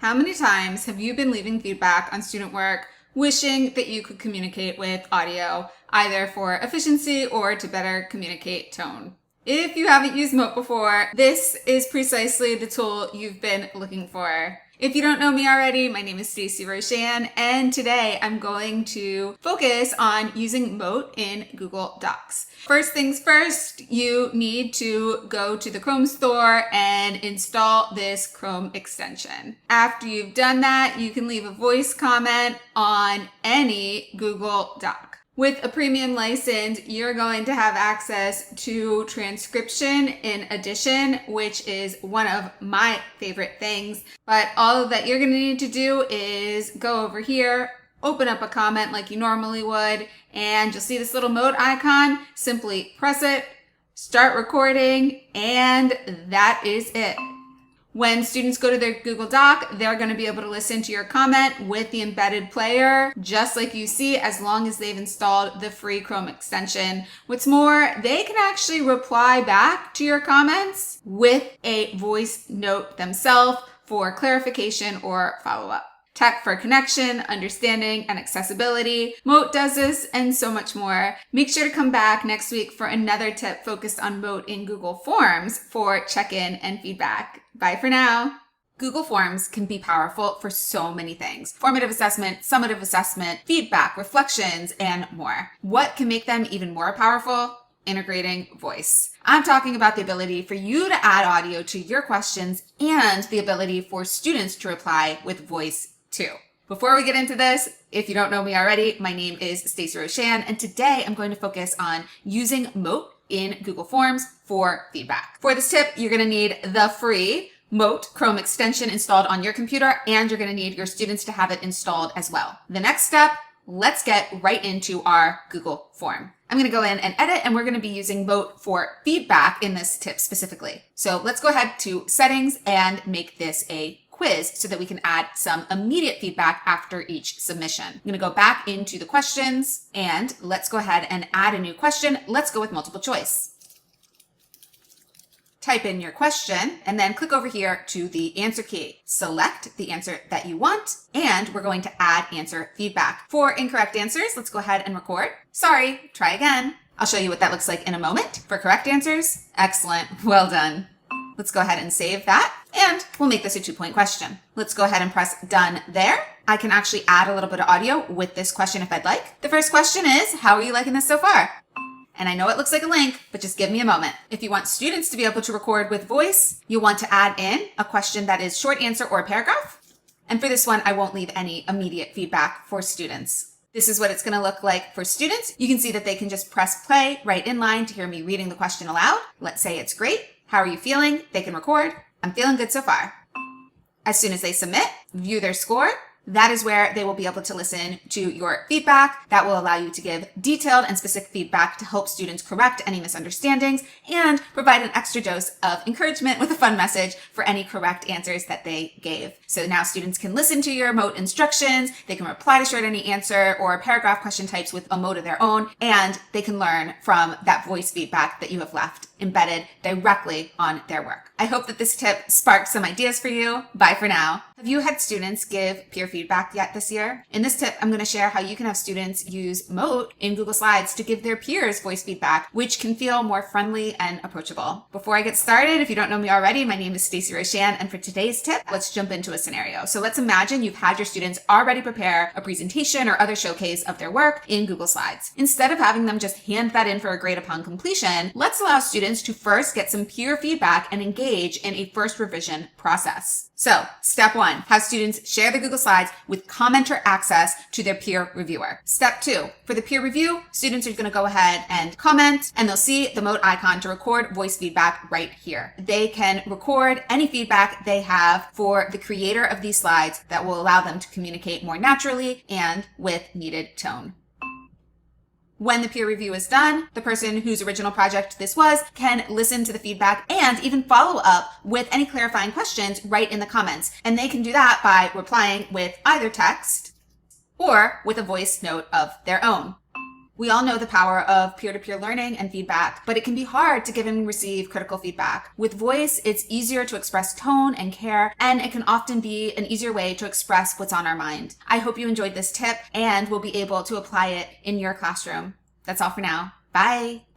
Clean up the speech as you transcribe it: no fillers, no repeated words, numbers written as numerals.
How many times have you been leaving feedback on student work wishing that you could communicate with audio, either for efficiency or to better communicate tone? If you haven't used Mote before, this is precisely the tool you've been looking for. If you don't know me already, my name is Stacey Roshan, and today I'm going to focus on using Mote in Google Docs. First things first, you need to go to the Chrome store and install this Chrome extension. After you've done that, you can leave a voice comment on any Google Doc. With a premium license, you're going to have access to transcription in addition, which is one of my favorite things. But all that you're going to need to do is go over here, open up a comment like you normally would, and you'll see this little Mote icon. Simply press it, start recording, and that is it. When students go to their Google Doc, they're going to be able to listen to your comment with the embedded player, just like you see, as long as they've installed the free Chrome extension. What's more, they can actually reply back to your comments with a voice note themselves for clarification or follow-up. Tech for connection, understanding, and accessibility. Mote does this and so much more. Make sure to come back next week for another tip focused on Mote in Google Forms for check-in and feedback. Bye for now. Google Forms can be powerful for so many things. Formative assessment, summative assessment, feedback, reflections, and more. What can make them even more powerful? Integrating voice. I'm talking about the ability for you to add audio to your questions and the ability for students to reply with voice too. Before we get into this, if you don't know me already, my name is Stacey Roshan, and today I'm going to focus on using Mote in Google Forms for feedback. For this tip, you're going to need the free Mote Chrome extension installed on your computer, and you're going to need your students to have it installed as well. The next step, let's get right into our Google form. I'm going to go in and edit, and we're going to be using Mote for feedback in this tip specifically. So let's go ahead to settings and make this a quiz so that we can add some immediate feedback after each submission. I'm going to go back into the questions and let's go ahead and add a new question. Let's go with multiple choice. Type in your question and then click over here to the answer key. Select the answer that you want, and we're going to add answer feedback. For incorrect answers, let's go ahead and record. Sorry, try again. I'll show you what that looks like in a moment. For correct answers, excellent, well done. Let's go ahead and save that, and we'll make this a 2-point question. Let's go ahead and press done there. I can actually add a little bit of audio with this question if I'd like. The first question is, how are you liking this so far? And I know it looks like a link, but just give me a moment. If you want students to be able to record with voice, you'll want to add in a question that is short answer or a paragraph. And for this one, I won't leave any immediate feedback for students. This is what it's going to look like for students. You can see that they can just press play right in line to hear me reading the question aloud. Let's say it's great. How are you feeling? They can record. I'm feeling good so far. As soon as they submit, view their score. That is where they will be able to listen to your feedback. That will allow you to give detailed and specific feedback to help students correct any misunderstandings and provide an extra dose of encouragement with a fun message for any correct answers that they gave. So now students can listen to your Mote instructions, they can reply to short any answer or paragraph question types with a Mote of their own, and they can learn from that voice feedback that you have left embedded directly on their work. I hope that this tip sparked some ideas for you. Bye for now. Have you had students give peer feedback yet this year? In this tip, I'm going to share how you can have students use Mote in Google Slides to give their peers voice feedback, which can feel more friendly and approachable. Before I get started, if you don't know me already, my name is Stacey Roshan, and for today's tip, let's jump into a scenario. So let's imagine you've had your students already prepare a presentation or other showcase of their work in Google Slides. Instead of having them just hand that in for a grade upon completion, let's allow students to first get some peer feedback and engage in a first revision process. So, step 1, have students share the Google Slides with commenter access to their peer reviewer. Step 2, for the peer review, students are going to go ahead and comment, and they'll see the Mote icon to record voice feedback right here. They can record any feedback they have for the creator of these slides that will allow them to communicate more naturally and with needed tone. When the peer review is done, the person whose original project this was can listen to the feedback and even follow up with any clarifying questions right in the comments. And they can do that by replying with either text or with a voice note of their own. We all know the power of peer-to-peer learning and feedback, but it can be hard to give and receive critical feedback. With voice, it's easier to express tone and care, and it can often be an easier way to express what's on our mind. I hope you enjoyed this tip and will be able to apply it in your classroom. That's all for now. Bye.